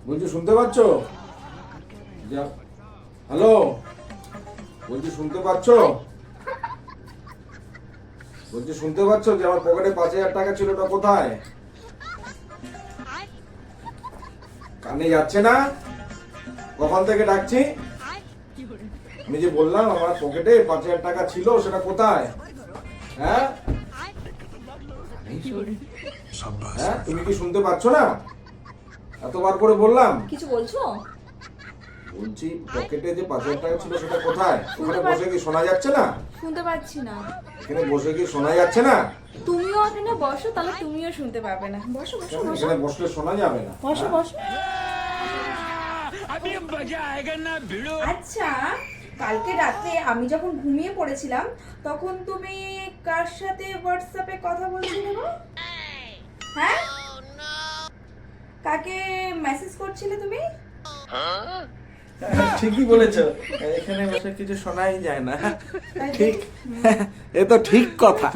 বলছি শুনতে পাচ্ছ? হ্যালো, বলছি শুনতে পাচ্ছ? বলছি শুনতে পাচ্ছ যে আমার পকেটে 5,000 টাকা ছিল, ওটা কোথায়? কানে যাচ্ছে না? কখন থেকে ডাকছি? আমি যে বললাম আমার পকেটে 5,000 টাকা ছিল, সেটা কোথায়? হ্যাঁ হ্যাঁ, তুমি কি শুনতে পাচ্ছ না? এতবার করে বললাম। কিছু বলছো? বলছি পকেটে যে 5,000 টাকা ছিল সেটা কোথায়? ওখানে বসে কি শোনা যাচ্ছে না? শুনতে পাচ্ছি না। এখানে বসে কি শোনা যাচ্ছে না? তুমিও এখানে বসো, তাহলে তুমিও শুনতে পাবে না। বসো বসো বসো এখানে বসলে শোনা যাবে না। বসো বসো। আচ্ছা, কালকে রাতে আমি যখন ঘুমিয়ে পড়েছিলাম তখন তুমি কার সাথে হোয়াটসঅ্যাপে কথা বলছিলে গো? হ্যাঁ, কাকে মেসেজ করছিলে তুমি? ঠিকই বলেছো, এখানে বসে কিছু শোনাই যায় না। তাই তো? ঠিক, এ তো ঠিক কথা।